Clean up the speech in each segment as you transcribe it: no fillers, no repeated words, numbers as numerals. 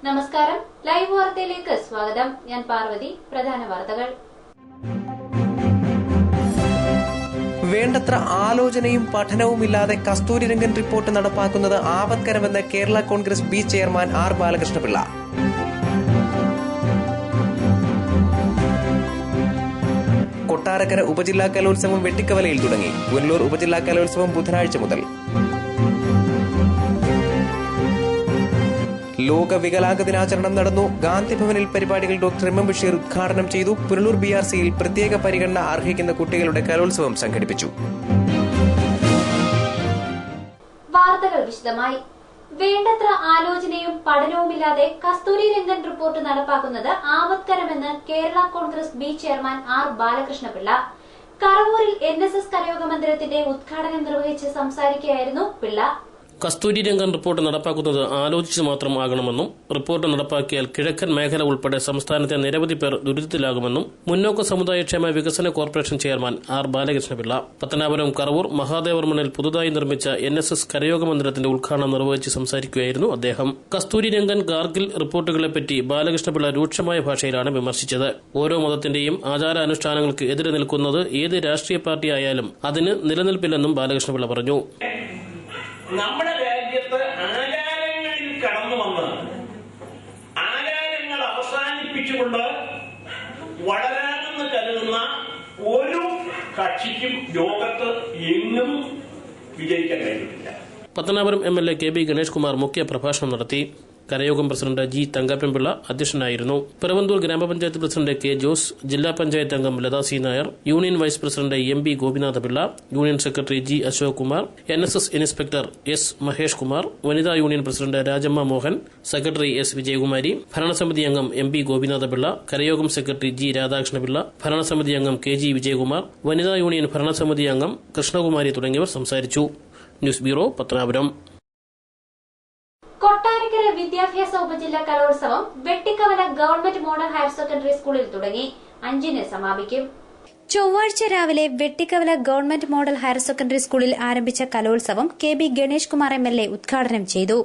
നമസ്കാരം, ലൈവ് വാർത്തയിലേക്ക് സ്വാഗതം. ഞാൻ പാർവതി. പ്രധാന വാർത്തകൾ. വേണ്ടത്ര ആലോചനയും പഠനവുമില്ലാതെ കസ്തൂരിരംഗൻ റിപ്പോർട്ട് നടപ്പാക്കുന്നത് ആപത്കരമെന്ന് Kerala Congress B chairman R Balakrishnapillai. Kottarakkara ഉപജില്ലാ കലോത്സവം വെട്ടിക്കവലയിൽ തുടങ്ങി. പുനലൂർ ഉപജില്ലാ കലോത്സവം ബുധനാഴ്ച മുതൽ. ലോക വികലാംഗ ദിനാചരണം നടന്നു. ഗാന്ധിഭവനിൽ പരിപാടികൾ ഡോക്ടർ എം ബഷീർ ഉദ്ഘാടനം ചെയ്തു. പുനലൂർ BRCയിൽ പ്രത്യേക പരിഗണന അർഹിക്കുന്ന കുട്ടികളുടെ കലോത്സവം സംഘടിപ്പിച്ചു. വാർത്തകൾ വിശദമായി. വേണ്ടത്ര ആലോചനയും പഠനവുമില്ലാതെ കസ്തൂരിരംഗൻ റിപ്പോർട്ട് നടപ്പാക്കുന്നത് ആപത്കരമെന്ന് Kerala Congress B chairman R Balakrishnapillai. കറവൂരിൽ NSS കരയോഗ മന്ദിരത്തിന്റെ ഉദ്ഘാടനം നിർവഹിച്ച് സംസാരിക്കുകയായിരുന്നു പിള്ള. കസ്തൂരിരംഗൻ റിപ്പോർട്ട് നടപ്പാക്കുന്നത് ആലോചിച്ച് മാത്രമാകണമെന്നും റിപ്പോർട്ട് നടപ്പാക്കിയാൽ കിഴക്കൻ മേഖല ഉൾപ്പെടെ സംസ്ഥാനത്തെ നിരവധി പേർ ദുരിതത്തിലാകുമെന്നും മുന്നോക്ക സമുദായക്ഷേമ വികസന corporation chairman R Balakrishnapillai Pathanapuram Karavoor മഹാദേവർമണിൽ പുതുതായി നിർമ്മിച്ച NSS കരയോഗ മന്ദിരത്തിന്റെ ഉദ്ഘാടനം നിർവഹിച്ച് സംസാരിക്കുകയായിരുന്നു അദ്ദേഹം. കസ്തൂരിരംഗൻ ഗാർഗിൽ റിപ്പോർട്ടുകളെപ്പറ്റി ബാലകൃഷ്ണപിള്ള രൂക്ഷമായ ഭാഷയിലാണ് വിമർശിച്ചത്. ഓരോ മതത്തിന്റെയും ആചാരാനുഷ്ഠാനങ്ങൾക്ക് എതിരെ നിൽക്കുന്നത് ഏത് രാഷ്ട്രീയ പാർട്ടിയായാലും അതിന് നിലനിൽപ്പില്ലെന്നും ബാലകൃഷ്ണപിള്ള പറഞ്ഞു. നമ്മുടെ രാജ്യത്ത് ആചാരങ്ങളിൽ കടന്നു വന്ന് ആചാരങ്ങൾ അവസാനിപ്പിച്ചുകൊണ്ട് വളരാമെന്ന് കരുതുന്ന ഒരു കക്ഷിക്കും ലോകത്ത് എങ്ങും വിജയിക്കാൻ കഴിഞ്ഞിട്ടില്ല. പത്തനാപുരം MLA KB ഗണേഷ് കുമാർ മുഖ്യ പ്രഭാഷണം നടത്തി. കരയോഗം പ്രസിഡന്റ് G തങ്കപ്പൻപിള്ള അധ്യക്ഷനായിരുന്നു. പിറവന്തൂർ ഗ്രാമപഞ്ചായത്ത് പ്രസിഡന്റ് K ജോസ്, ജില്ലാ പഞ്ചായത്ത് അംഗം Latha C Nair, union vice president MB Gopinathapillai, union secretary G Ashok Kumar, NSS inspector S Mahesh Kumar, വനിതാ union president Rajamma Mohan, secretary S Vijayakumari, ഭരണസമിതി അംഗം MB ഗോപിനാഥപിള്ള, കരയോഗം സെക്രട്ടറി G രാധാകൃഷ്ണപിള്ള, ഭരണസമിതി അംഗം KG വിജയകുമാർ, വനിതാ യൂണിയൻ ഭരണസമിതി അംഗം കൃഷ്ണകുമാരി തുടങ്ങിയവർ സംസാരിച്ചു. News bureau, Pathanapuram. കൊട്ടാരക്കര വിദ്യാഭ്യാസ ഉപജില്ലാ കലോത്സവം Vettikkavala government model higher secondary സ്കൂളിൽ തുടങ്ങി. 5-ന് സമാപിക്കും. ചൊവ്വാഴ്ച രാവിലെ Vettikkavala government model higher secondary സ്കൂളിൽ ആരംഭിച്ച കലോത്സവം KB ഗണേഷ് കുമാർ MLA ഉദ്ഘാടനം ചെയ്തു.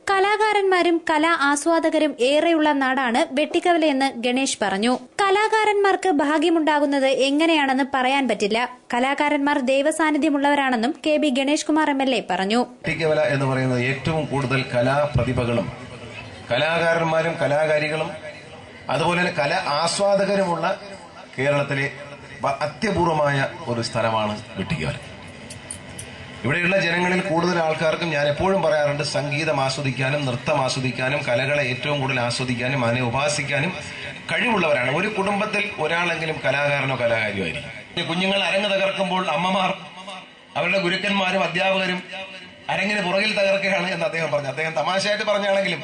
കലാകാരന്മാരും കലാ ആസ്വാദകരും ഏറെയുള്ള നാടാണ് വെട്ടിക്കവലയെന്ന് ഗണേഷ് പറഞ്ഞു. കലാകാരന്മാർക്ക് ഭാഗ്യമുണ്ടാകുന്നത് എങ്ങനെയാണെന്ന് പറയാൻ പറ്റില്ല. കലാകാരന്മാർ ദൈവസാന്നിധ്യമുള്ളവരാണെന്നും KB ഗണേഷ് കുമാർ MLA പറഞ്ഞു. വെട്ടിക്കവല എന്ന് പറയുന്നത് ഏറ്റവും കൂടുതൽ കലാപ്രതിഭകളും കലാകാരന്മാരും കലാകാരികളും അതുപോലെ തന്നെ കലാ ആസ്വാദകരുമുള്ള കേരളത്തിലെ അത്യപൂർവമായ ഒരു സ്ഥലമാണ് വെട്ടിക്കവല. ഇവിടെയുള്ള ജനങ്ങളിൽ കൂടുതൽ ആൾക്കാർക്കും ഞാൻ എപ്പോഴും പറയാറുണ്ട്, സംഗീതം ആസ്വദിക്കാനും നൃത്തം ആസ്വദിക്കാനും കലകളെ ഏറ്റവും കൂടുതൽ ആസ്വദിക്കാനും അതിനെ ഉപാസിക്കാനും കഴിവുള്ളവരാണ്. ഒരു കുടുംബത്തിൽ ഒരാളെങ്കിലും കലാകാരനോ കലാകാരിയോ ആയിരിക്കും. കുഞ്ഞുങ്ങൾ അരങ്ങ് തകർക്കുമ്പോൾ അമ്മമാർ അവരുടെ ഗുരുക്കന്മാരും അധ്യാപകരും അരങ്ങിന് പുറകിൽ തകർക്കുകയാണ് എന്ന് അദ്ദേഹം പറഞ്ഞു. അദ്ദേഹം തമാശയായിട്ട് പറഞ്ഞാണെങ്കിലും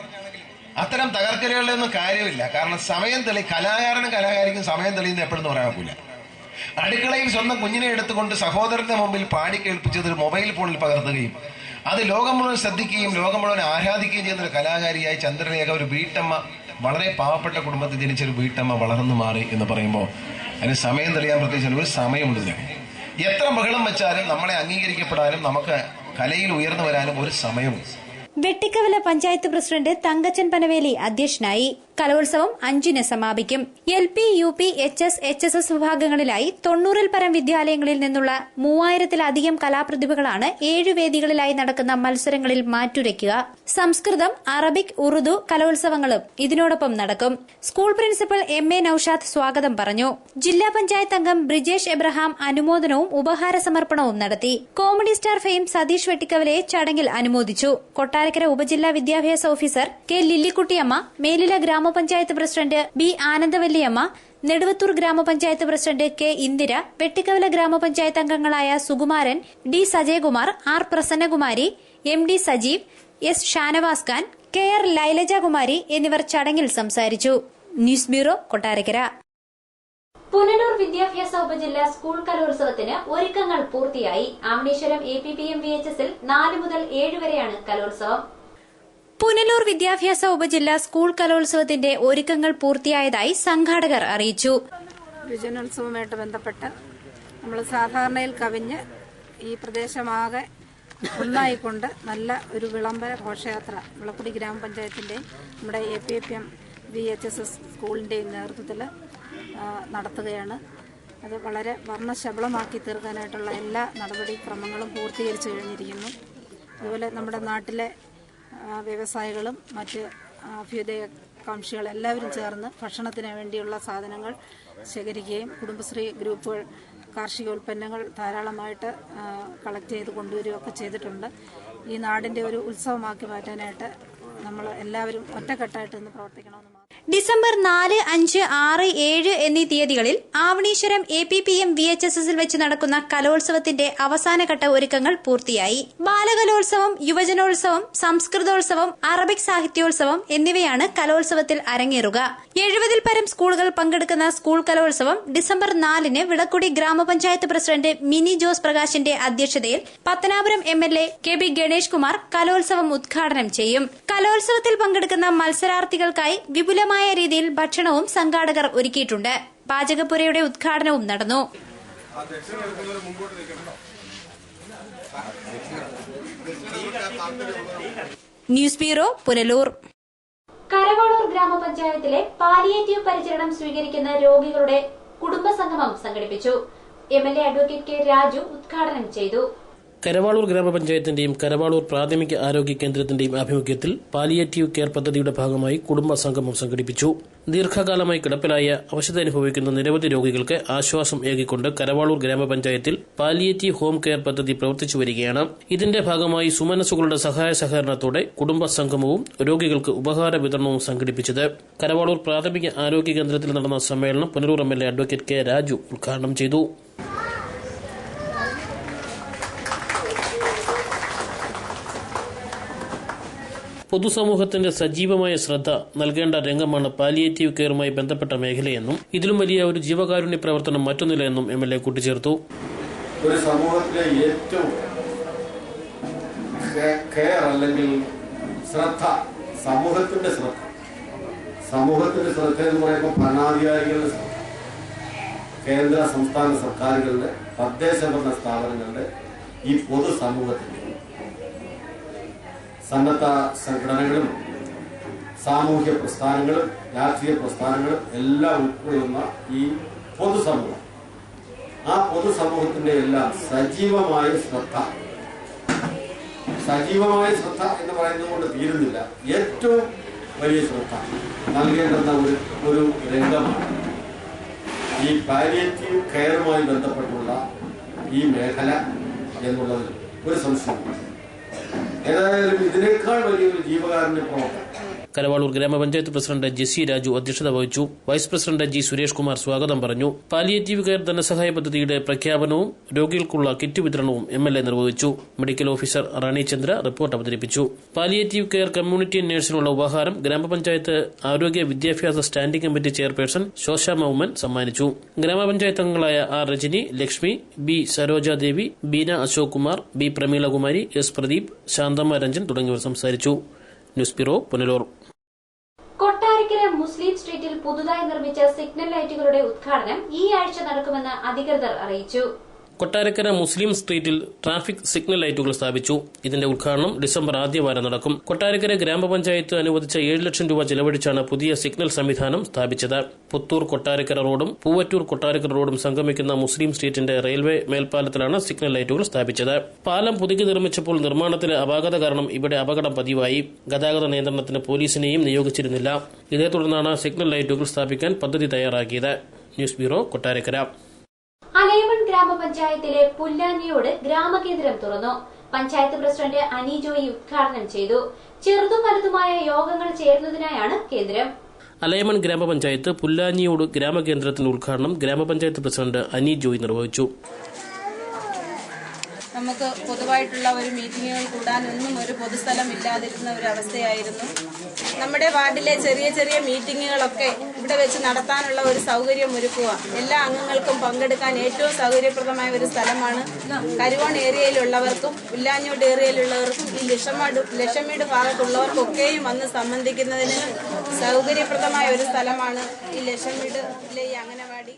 അത്തരം തകർക്കലുകളിലൊന്നും കാര്യമില്ല. കാരണം സമയം കലാകാരനും കലാകാരിക്കും സമയം തെളിയുന്ന എപ്പോഴെന്ന് പറയാൻ പറ്റില്ല. അടുക്കളയിൽ സ്വന്തം കുഞ്ഞിനെ എടുത്തുകൊണ്ട് സഹോദരന്റെ മുമ്പിൽ പാടി കേൾപ്പിച്ചത് ഒരു മൊബൈൽ ഫോണിൽ പകർത്തുകയും അത് ലോകം മുഴുവൻ ശ്രദ്ധിക്കുകയും ലോകം മുഴുവൻ ആരാധിക്കുകയും ചെയ്യുന്ന ഒരു കലാകാരിയായി ചന്ദ്രലേഖ, ഒരു വീട്ടമ്മ, വളരെ പാവപ്പെട്ട കുടുംബത്തിൽ ജനിച്ചൊരു വീട്ടമ്മ വളർന്നു മാറി എന്ന് പറയുമ്പോൾ അതിന് സമയം തെളിയാൻ പ്രത്യേകിച്ച് ഒരു സമയമുണ്ട്. എത്ര ബഹളം വെച്ചാലും നമ്മളെ അംഗീകരിക്കപ്പെടാനും നമുക്ക് കലയിൽ ഉയർന്നു വരാനും ഒരു സമയവും. വെട്ടിക്കവല പഞ്ചായത്ത് പ്രസിഡന്റ് തങ്കച്ചൻ പനവേലി അധ്യക്ഷനായി. കലോത്സവം 5-ന് സമാപിക്കും. LP, UP, HS, HSS വിഭാഗങ്ങളിലായി 90-ൽ പരം വിദ്യാലയങ്ങളിൽ നിന്നുള്ള 3000-ലധികം കലാപ്രതിഭകളാണ് 7 വേദികളിലായി നടക്കുന്ന മത്സരങ്ങളിൽ മാറ്റുരയ്ക്കുക. സംസ്കൃതം, അറബിക്, ഉറുദു കലോത്സവങ്ങളും ഇതിനോടൊപ്പം നടക്കും. സ്കൂൾ പ്രിൻസിപ്പൽ MA നൌഷാദ് സ്വാഗതം പറഞ്ഞു. ജില്ലാ പഞ്ചായത്ത് അംഗം ബ്രിജേഷ് എബ്രഹാം അനുമോദനവും ഉപഹാര സമർപ്പണവും നടത്തി. കോമഡി സ്റ്റാർ ഫെയിം സതീഷ് വെട്ടിക്കവലയെ ചടങ്ങിൽ അനുമോദിച്ചു. കൊട്ടാരക്കര ഉപജില്ലാ വിദ്യാഭ്യാസ ഓഫീസർ K ലില്ലിക്കുട്ടിയമ്മ, മേലില ഗ്രാമപഞ്ചായത്ത് പ്രസിഡന്റ് B ആനന്ദവല്ലിയമ്മ, നെടുവത്തൂർ ഗ്രാമപഞ്ചായത്ത് പ്രസിഡന്റ് K ഇന്ദിര, വെട്ടിക്കവല ഗ്രാമപഞ്ചായത്ത് അംഗങ്ങളായ Sukumaran, D Sajayakumar, R Prasannakumari, MD Sajeev, S Shanavas Khan, KR ലൈലജകുമാരി എന്നിവർ ചടങ്ങിൽ സംസാരിച്ചു. News bureau, Kottarakkara. പുനലൂർ വിദ്യാഭ്യാസ ഉപജില്ലാ സ്കൂൾ കലോത്സവത്തിന് ഒരുക്കങ്ങൾ പൂർത്തിയായി. ആമണീശ്വരം APPM VHSൽ 4 മുതൽ 7 വരെയാണ് കലോത്സവം. പുനലൂർ വിദ്യാഭ്യാസ ഉപജില്ലാ സ്കൂൾ കലോത്സവത്തിന്റെ ഒരുക്കങ്ങൾ പൂർത്തിയായതായി സംഘാടകർ അറിയിച്ചു. യുവജനോത്സവവുമായിട്ട് ബന്ധപ്പെട്ട് നമ്മൾ സാധാരണയിൽ കവിഞ്ഞ് ഈ പ്രദേശമാകെ ഒന്നായിക്കൊണ്ട് നല്ല ഒരു വിളംബര ഘോഷയാത്ര വിളക്കുടി ഗ്രാമപഞ്ചായത്തിൻ്റെയും നമ്മുടെ APFM VHSS സ്കൂളിൻ്റെയും നേതൃത്വത്തിൽ നടത്തുകയാണ്. അത് വളരെ വർണ്ണശബളമാക്കി തീർക്കാനായിട്ടുള്ള എല്ലാ നടപടിക്രമങ്ങളും പൂർത്തീകരിച്ചു കഴിഞ്ഞിരിക്കുന്നു. അതുപോലെ നമ്മുടെ നാട്ടിലെ വ്യവസായികളും മറ്റ് അഭ്യുദയകാംക്ഷികൾ എല്ലാവരും ചേർന്ന് ഭക്ഷണത്തിന് വേണ്ടിയുള്ള സാധനങ്ങൾ ശേഖരിക്കുകയും കുടുംബശ്രീ ഗ്രൂപ്പുകൾ കാർഷികോൽപ്പന്നങ്ങൾ ധാരാളമായിട്ട് കളക്ട് ചെയ്ത് കൊണ്ടുവരികയൊക്കെ ചെയ്തിട്ടുണ്ട്. ഈ നാടിൻ്റെ ഒരു ഉത്സവമാക്കി മാറ്റാനായിട്ട് നമ്മൾ എല്ലാവരും ഒറ്റക്കെട്ടായിട്ട് ഇന്ന് പ്രവർത്തിക്കണമെന്ന്. ഡിസംബർ 4, 5, 6, 7 എന്നീ തീയതികളിൽ ആവണീശ്വരം APPM VHSSൽ വെച്ച് നടക്കുന്ന കലോത്സവത്തിന്റെ അവസാനഘട്ട ഒരുക്കങ്ങൾ പൂർത്തിയായി. ബാലകലോത്സവം, യുവജനോത്സവം, സംസ്കൃതോത്സവം, അറബിക് സാഹിത്യോത്സവം എന്നിവയാണ് കലോത്സവത്തിൽ അരങ്ങേറുക. 70ൽ പരം സ്കൂളുകൾ പങ്കെടുക്കുന്ന സ്കൂൾ കലോത്സവം ഡിസംബർ 4-ന് വിളക്കുടി ഗ്രാമപഞ്ചായത്ത് പ്രസിഡന്റ് മിനി ജോസ് പ്രകാശിന്റെ അധ്യക്ഷതയിൽ പത്തനാപുരം MLA KB ഗണേഷ് കുമാർ കലോത്സവം ഉദ്ഘാടനം ചെയ്യും. കലോത്സവത്തിൽ പങ്കെടുക്കുന്ന മത്സരാർത്ഥികൾക്കായി വിപുലമായ രീതിയിൽ ഭക്ഷണവും സംഘാടകർ ഒരുക്കിയിട്ടുണ്ട്. പാചകപ്പുരയുടെ ഉദ്ഘാടനവും നടന്നു. News bureau, Punalur. കരവാളൂർ ഗ്രാമപഞ്ചായത്തിലെ പാലിയേറ്റീവ് പരിചരണം സ്വീകരിക്കുന്ന രോഗികളുടെ കുടുംബസംഗമം സംഘടിപ്പിച്ചു. MLA അഡ്വക്കേറ്റ് K രാജു ഉദ്ഘാടനം ചെയ്തു. കരവാളൂർ ഗ്രാമപഞ്ചായത്തിന്റെയും കരവാളൂർ പ്രാഥമിക ആരോഗ്യ കേന്ദ്രത്തിന്റെയും ആഭിമുഖ്യത്തിൽ പാലിയേറ്റീവ് കെയർ പദ്ധതിയുടെ ഭാഗമായി കുടുംബ സംഗമം സംഘടിപ്പിച്ചു. ദീർഘകാലമായി കിടപ്പിലായ അവശത അനുഭവിക്കുന്ന നിരവധി രോഗികൾക്ക് ആശ്വാസം ഏകിക്കൊണ്ട് കരവാളൂർ ഗ്രാമപഞ്ചായത്തിൽ പാലിയേറ്റീവ് ഹോം കെയർ പദ്ധതി പ്രവർത്തിച്ചു വരികയാണ്. ഇതിന്റെ ഭാഗമായി സുമനസ്സുകളുടെ സഹായ സഹകരണത്തോടെ കുടുംബ സംഗമവും രോഗികൾക്ക് ഉപഹാര വിതരണവും സംഘടിപ്പിച്ചത്. കരവാളൂർ പ്രാഥമിക ആരോഗ്യ കേന്ദ്രത്തിൽ നടന്ന സമ്മേളനം Punalur MLA advocate K Raju ഉദ്ഘാടനം ചെയ്തു. പൊതുസമൂഹത്തിന്റെ സജീവമായ ശ്രദ്ധ നൽകേണ്ട രംഗമാണ് പാലിയേറ്റീവ് കെയറുമായി ബന്ധപ്പെട്ട മേഖലയെന്നും ഇതിലും വലിയ ഒരു ജീവകാരുണ്യ പ്രവർത്തനം മറ്റൊന്നില്ല എന്നും MLA കൂട്ടിച്ചേർത്തു. ഒരു സമൂഹത്തിലെ ഏറ്റവും കെയർ അല്ലെങ്കിൽ ശ്രദ്ധ, സമൂഹത്തിന്റെ ശ്രദ്ധ എന്ന് പറയുമ്പോൾ ഭരണാധികാരികളുടെ ശ്രദ്ധ, കേന്ദ്ര സംസ്ഥാന സർക്കാരുകളുടെ, തദ്ദേശ ഭരണ സ്ഥാപനങ്ങളുടെ, ഈ പൊതുസമൂഹത്തിന്റെ, സന്നദ്ധ സംഘടനകളും സാമൂഹ്യ പ്രസ്ഥാനങ്ങളും രാഷ്ട്രീയ പ്രസ്ഥാനങ്ങളും എല്ലാം ഉൾക്കൊള്ളുന്ന ഈ പൊതുസമൂഹം, ആ പൊതുസമൂഹത്തിന്റെ എല്ലാം സജീവമായ ശ്രദ്ധ എന്ന് പറയുന്നത് കൊണ്ട് തീരുന്നില്ല. ഏറ്റവും വലിയ ശ്രദ്ധ നൽകേണ്ടുന്ന ഒരു രംഗമാണ് ഈ പാലിയേറ്റീവ് കെയറുമായി ബന്ധപ്പെട്ടുള്ള ഈ മേഖല എന്നുള്ളതിൽ ഒരു സംശയമില്ല. ഏതായാലും ഇതിനേക്കാൾ വലിയൊരു ജീവകാരുണ്യ പ്രവർത്തനം കരവാളൂർ ഗ്രാമപഞ്ചായത്ത് പ്രസിഡന്റ് ജെസി രാജു അധ്യക്ഷത വഹിച്ചു. Vice president G Suresh Kumar സ്വാഗതം പറഞ്ഞു. പാലിയേറ്റീവ് കെയർ ധനസഹായ പദ്ധതിയുടെ പ്രഖ്യാപനവും രോഗികൾക്കുള്ള കിറ്റ് വിതരണവും MLA നിർവഹിച്ചു. Medical officer Rani Chandra report അവതരിപ്പിച്ചു. പാലിയേറ്റീവ് കെയർ കമ്മ്യൂണിറ്റി നഴ്സിനുള്ള ഉപഹാരം ഗ്രാമപഞ്ചായത്ത് ആരോഗ്യ വിദ്യാഭ്യാസ standing committee chairperson Shosha Mouman സമ്മാനിച്ചു. ഗ്രാമപഞ്ചായത്ത് അംഗങ്ങളായ R Rajani, Lakshmi, B Saroja Devi, Beena Ashok Kumar, B Pramilakumari, S Pradeep, Shanthamma Ranjan തുടങ്ങിയവർ സംസാരിച്ചു. News bureau, Punalur. Kottarakkara Muslim സ്ട്രീറ്റിൽ പുതുതായി നിർമ്മിച്ച സിഗ്നൽ ലൈറ്റുകളുടെ ഉദ്ഘാടനം ഈ ആഴ്ച നടക്കുമെന്ന് അധികൃതർ അറിയിച്ചു. കൊട്ടാരക്കര മുസ്ലിം സ്ട്രീറ്റിൽ ട്രാഫിക് സിഗ്നൽ ലൈറ്റുകൾ സ്ഥാപിച്ചു. ഇതിന്റെ ഉദ്ഘാടനം ഡിസംബർ ആദ്യവാരം നടക്കും. കൊട്ടാരക്കര ഗ്രാമപഞ്ചായത്ത് അനുവദിച്ച 7 ലക്ഷം രൂപ ചെലവഴിച്ചാണ് പുതിയ സിഗ്നൽ സംവിധാനം സ്ഥാപിച്ചത്. പുത്തൂർ കൊട്ടാരക്കര റോഡും പൂവറ്റൂർ കൊട്ടാരക്കര റോഡും സംഗമിക്കുന്ന മുസ്ലിം സ്ട്രീറ്റിന്റെ റെയിൽവേ മേൽപ്പാലത്തിലാണ് സിഗ്നൽ ലൈറ്റുകൾ സ്ഥാപിച്ചത്. പാലം പുതുക്കി നിർമ്മിച്ചപ്പോൾ നിർമ്മാണത്തിലെ അപാകത കാരണം ഇവിടെ അപകടം പതിവായി. ഗതാഗത നിയന്ത്രണത്തിന് പോലീസിനെയും നിയോഗിച്ചിരുന്നില്ല. ഇതേ തുടർന്നാണ് സിഗ്നൽ ലൈറ്റുകൾ സ്ഥാപിക്കാൻ പദ്ധതി തയ്യാറാക്കിയത്. News bureau, Kottarakkara. അലൈമൺ ഗ്രാമപഞ്ചായത്തിലെ പുല്ലാഞ്ഞിയോട് ഗ്രാമകേന്ദ്രം തുറന്നു. പഞ്ചായത്ത് പ്രസിഡന്റ് അനി ജോയി ഉദ്ഘാടനം ചെയ്തു. ചെറുതും വലുതുമായ യോഗങ്ങൾ ചേരുന്നതിനായാണ് കേന്ദ്രം. അലൈമൺ ഗ്രാമപഞ്ചായത്ത് പുല്ലാഞ്ഞിയോട് ഗ്രാമകേന്ദ്രത്തിന്റെ ഉദ്ഘാടനം ഗ്രാമപഞ്ചായത്ത് പ്രസിഡന്റ് അനി ജോയി നിർവഹിച്ചു. നമുക്ക് പൊതുവായിട്ടുള്ള ഒരു മീറ്റിങ്ങുകൾ കൂടാനൊന്നും ഒരു പൊതുസ്ഥലം ഇല്ലാതിരുന്ന ഒരു അവസ്ഥയായിരുന്നു. നമ്മുടെ വാർഡിലെ ചെറിയ ചെറിയ മീറ്റിങ്ങുകളൊക്കെ ഇവിടെ വെച്ച് നടത്താനുള്ള ഒരു സൗകര്യം ഒരുക്കുക. എല്ലാ അംഗങ്ങൾക്കും പങ്കെടുക്കാൻ ഏറ്റവും സൗകര്യപ്രദമായ ഒരു സ്ഥലമാണ്. കരുവോൺ ഏരിയയിലുള്ളവർക്കും പുല്ലാഞ്ഞോട് ഏരിയയിലുള്ളവർക്കും ഈ ലക്ഷമീട് ഭാഗത്തുള്ളവർക്കൊക്കെയും വന്ന് സംബന്ധിക്കുന്നതിന് സൗകര്യപ്രദമായ ഒരു സ്ഥലമാണ് ഈ ലക്ഷമീടിലെ ഈ അംഗനവാടി.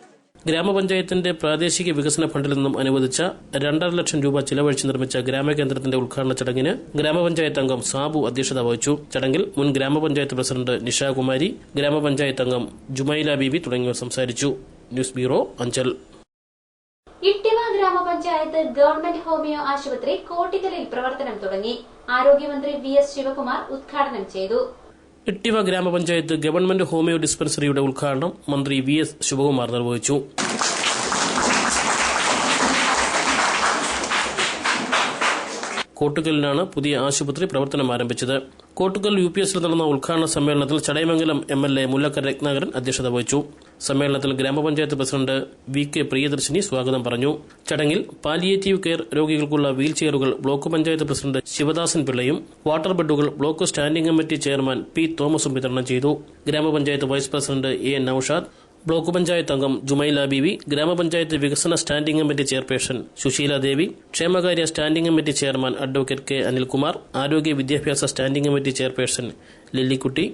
ഗ്രാമപഞ്ചായത്തിന്റെ പ്രാദേശിക വികസന ഫണ്ടിൽ നിന്നും അനുവദിച്ച 2.5 ലക്ഷം രൂപ ചിലവഴിച്ച് നിർമ്മിച്ച ഗ്രാമകേന്ദ്രത്തിന്റെ ഉദ്ഘാടന ചടങ്ങിന് ഗ്രാമപഞ്ചായത്ത് അംഗം സാബു അധ്യക്ഷത വഹിച്ചു. ചടങ്ങിൽ മുൻ ഗ്രാമപഞ്ചായത്ത് പ്രസിഡന്റ് നിഷാകുമാരി, ഗ്രാമപഞ്ചായത്ത് അംഗം ജുമൈല ബീബി തുടങ്ങിയവർ സംസാരിച്ചു. News bureau, Anchal. ഇട്ടിവ ഗ്രാമപഞ്ചായത്ത് ഗവൺമെന്റ് ഹോമിയോ ആശുപത്രി കോട്ടിക്കലിൽ പ്രവർത്തനം തുടങ്ങി. ആരോഗ്യമന്ത്രി VS ശിവകുമാർ ഉദ്ഘാടനം ചെയ്തു. ഇട്ടിവ ഗ്രാമപഞ്ചായത്ത് ഗവൺമെന്റ് ഹോമിയോ ഡിസ്പെൻസറിയുടെ ഉദ്ഘാടനം മന്ത്രി VS ശിവകുമാർ നിർവഹിച്ചു. കോട്ടുകലിലാണ് പുതിയ ആശുപത്രി പ്രവർത്തനം ആരംഭിച്ചത്. കോട്ടുകൽ UPSൽ നടന്ന ഉദ്ഘാടന സമ്മേളനത്തിൽ ചടയമംഗലം MLA മുല്ലക്കര രത്നാകരൻ അധ്യക്ഷത വഹിച്ചു. സമ്മേളനത്തിൽ ഗ്രാമപഞ്ചായത്ത് പ്രസിഡന്റ് VK പ്രിയദർശിനി സ്വാഗതം പറഞ്ഞു. ചടങ്ങിൽ പാലിയേറ്റീവ് കെയർ രോഗികൾക്കുള്ള വീൽ ചെയറുകൾ ബ്ലോക്ക് പഞ്ചായത്ത് പ്രസിഡന്റ് ശിവദാസൻ പിള്ളയും വാട്ടർ ബെഡുകൾ block standing committee chairman P തോമസും വിതരണം ചെയ്തു. ഗ്രാമപഞ്ചായത്ത് vice president A Naushad, block panchayat അംഗം ജുമൈല ബീവി, ഗ്രാമപഞ്ചായത്ത് വികസന standing committee chairperson Susheela Devi, ക്ഷേമകാര്യ standing committee chairman advocate K Anilkumar, ആരോഗ്യ വിദ്യാഭ്യാസ സ്റ്റാൻഡിംഗ് കമ്മിറ്റി ചെയർപേഴ്സൺ ലില്ലിക്കുട്ടി,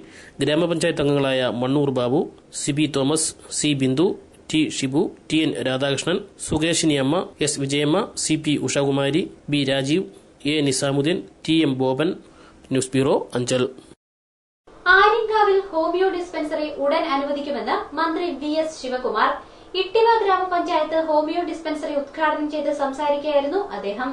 ഗ്രാമപഞ്ചായത്ത് അംഗങ്ങളായ Mannoor Babu, CB Thomas, C Bindu, T Shibu, TN Radhakrishnan, Sukeshini Amma, S Vijayamma, CP Ushakumari, B Rajeev, A Nizamuddin, TM Boban. News bureau, Anchal. ആര്യങ്കാവിൽ ഹോമിയോ ഡിസ്പെൻസറി ഉടൻ അനുവദിക്കുമെന്ന് മന്ത്രി VS ശിവകുമാർ. ഇട്ടിവ ഗ്രാമപഞ്ചായത്ത് ഹോമിയോ ഡിസ്പെൻസറി ഉദ്ഘാടനം ചെയ്ത് സംസാരിക്കുകയായിരുന്നു അദ്ദേഹം.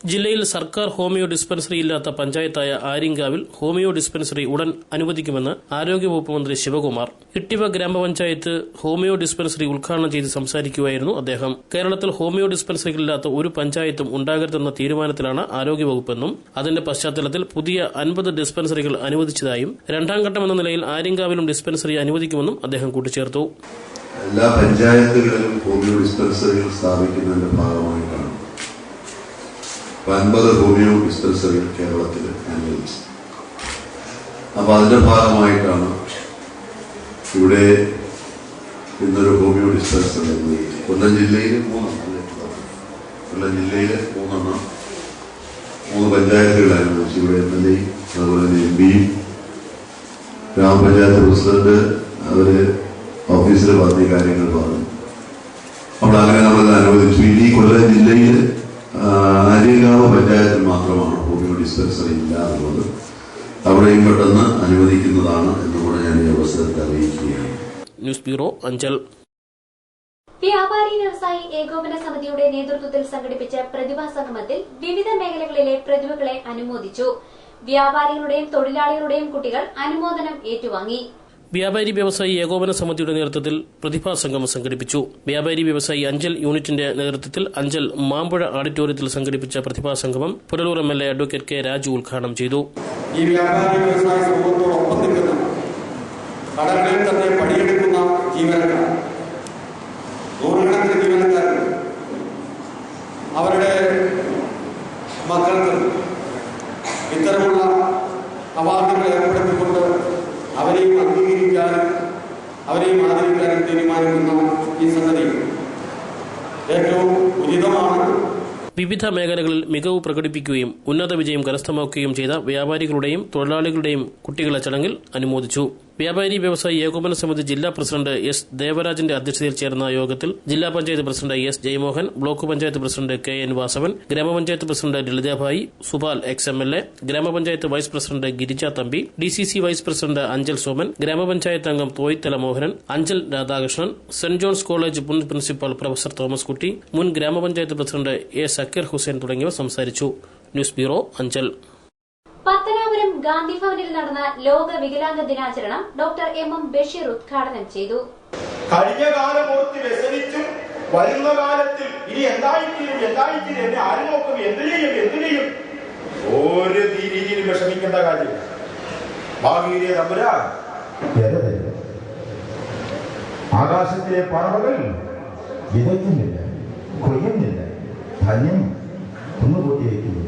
ജില്ലയിൽ സർക്കാർ ഹോമിയോ ഡിസ്പെൻസറി ഇല്ലാത്ത പഞ്ചായത്തായ ആര്യങ്കാവിൽ ഹോമിയോ ഡിസ്പെൻസറി ഉടൻ അനുവദിക്കുമെന്ന് ആരോഗ്യവകുപ്പ് മന്ത്രി ശിവകുമാർ. ഇട്ടിവ ഗ്രാമപഞ്ചായത്ത് ഹോമിയോ ഡിസ്പെൻസറി ഉദ്ഘാടനം ചെയ്ത് സംസാരിക്കുകയായിരുന്നു അദ്ദേഹം. കേരളത്തിൽ ഹോമിയോ ഡിസ്പെൻസറികളില്ലാത്ത ഒരു പഞ്ചായത്തും ഉണ്ടാകരുതെന്ന തീരുമാനത്തിലാണ് ആരോഗ്യവകുപ്പെന്നും അതിന്റെ പശ്ചാത്തലത്തിൽ പുതിയ 50 ഡിസ്പെൻസറികൾ അനുവദിച്ചതായും 2ാം ഘട്ടമെന്ന നിലയിൽ ആര്യങ്കാവിലും ഡിസ്പെൻസറി അനുവദിക്കുമെന്നും അദ്ദേഹം കൂട്ടിച്ചേർത്തു. എല്ലാ പഞ്ചായത്തുകളിലും ഹോമിയോ ഡിസ്പെൻസറികൾ സ്ഥാപിക്കുന്നതിന്റെ ഭാഗമായിട്ടാണ് 50 ഹോമിയോ ഡിസ്പെൻസറികൾ കേരളത്തിൽ അനുവദിച്ചു. അപ്പോൾ അതിന്റെ ഭാഗമായിട്ടാണ് ഇവിടെ ഇന്നൊരു ഹോമിയോ ഡിസ്പെൻസറി അനുവദിച്ചത്. കൊല്ലം ജില്ലയിൽ 3 പഞ്ചായത്തുകൾ അനുവദിച്ചു. ഇവിടെ MLA അതുപോലെ തന്നെ MPയും ഗ്രാമപഞ്ചായത്ത് പ്രസിഡന്റ് അവര് ഓഫീസിൽ പറഞ്ഞ കാര്യങ്ങൾ പറഞ്ഞു. അപ്പോൾ അങ്ങനെ നമ്മളത് അനുവദിച്ചു. ഇനി കൊല്ലം ജില്ലയിൽ ആര്യങ്കാവ് പഞ്ചായത്തിൽ മാത്രമാണ് ഹോമിയോ ഡിസ്പെൻസറി ഇല്ലാതുള്ളത്. അവിടെയും പെട്ടെന്ന് അനുവദിക്കുന്നതാണ് എന്നുകൂടെ ഞാൻ ഈ അവസരത്തിൽ അറിയിക്കുകയാണ്. News bureau, Anchal. വ്യാപാരി വ്യവസായി ഏകോപന സമിതിയുടെ നേതൃത്വത്തിൽ സംഘടിപ്പിച്ച പ്രതിഭാ സംഗമത്തിൽ വിവിധ മേഖലകളിലെ പ്രതിഭകളെ അനുമോദിച്ചു. വ്യാപാരികളുടെയും തൊഴിലാളികളുടെയും കുട്ടികൾ അനുമോദനം ഏറ്റുവാങ്ങി. വ്യാപാരി വ്യവസായി ഏകോപന സമിതിയുടെ നേതൃത്വത്തിൽ പ്രതിഭാ സംഗമം സംഘടിപ്പിച്ചു. വ്യാപാരി വ്യവസായി അഞ്ചൽ യൂണിറ്റിന്റെ നേതൃത്വത്തിൽ അഞ്ചൽ മാമ്പുഴ ഓഡിറ്റോറിയത്തിൽ സംഘടിപ്പിച്ച പ്രതിഭാ സംഗമം Punalur MLA advocate K Raju ഉദ്ഘാടനം ചെയ്തു. ഈ വ്യാപാരി വ്യവസായ സമൂഹത്തോടൊപ്പം നിൽക്കുന്ന കടകളിൽ തന്നെ പണിയെടുക്കുന്ന ജീവനക്കാർ, നൂറുകണക്കിന് ജീവനക്കാരുണ്ട്. അവരുടെ മക്കൾക്ക് ഇത്തരമുള്ള അവാർഡുകൾ ഏർപ്പെടുത്തിക്കൊണ്ട് അവരെയും അംഗീകരിക്കാനും അവരെയും ആദരിക്കാനും തീരുമാനിക്കുന്ന ഈ സംഗതി ഏറ്റവും ഉചിതമാണ്. വിവിധ മേഖലകളിൽ മികവ് പ്രകടിപ്പിക്കുകയും ഉന്നത വിജയം കരസ്ഥമാക്കുകയും ചെയ്ത വ്യാപാരികളുടെയും തൊഴിലാളികളുടെയും കുട്ടികളെ ചടങ്ങിൽ അനുമോദിച്ചു. വ്യാപാരി വ്യവസായി ഏകോപന സമിതി ജില്ലാ പ്രസിഡന്റ് S ദേവരാജന്റെ അധ്യക്ഷതയിൽ ചേർന്ന യോഗത്തിൽ ജില്ലാ panchayat president S Jayamohan, block panchayat president KN Vasavan, ഗ്രാമപഞ്ചായത്ത് പ്രസിഡന്റ് ലളിതാഭായി, സുപാൽ MLA, ഗ്രാമപഞ്ചായത്ത് vice president Girija Thampi, DCC vice president Anchal Soman, ഗ്രാമപഞ്ചായത്ത് അംഗം Thoythala Mohanan, Anchal Radhakrishnan, Saint John's College മുൻ പ്രിൻസിപ്പൽ പ്രൊഫസർ തോമസ് കുട്ടി, മുൻ ഗ്രാമപഞ്ചായത്ത് പ്രസിഡന്റ് A സക്കീർ ഹുസൈൻ തുടങ്ങിയവർ സംസാരിച്ചു. News bureau, Anchal. പത്തനാപുരം ഗാന്ധിഭവനിൽ നടന്ന ലോക വികലാംഗ ദിനാചരണം ഡോക്ടർ MM ബഷീർ ഉദ്ഘാടനം ചെയ്തു. കഴിഞ്ഞ കാലം ഓർത്ത് വ്യസനിച്ചും വരുന്ന കാലത്തിൽ ഇനി എന്തായിത്തീരും എന്നെ ആര് നോക്കും, എന്ത് ചെയ്യും ഒരു രീതിയിലും വിഷമിക്കേണ്ട കാര്യമില്ല. ഭാഗീരിയ തമ്പുരാ ആകാശത്തിലെ പറവകൾ വിതയ്ക്കുന്നില്ല, കൊയ്യുന്നില്ല, ധന്യം കുന്നുകൂട്ടി വയ്ക്കുന്നില്ല.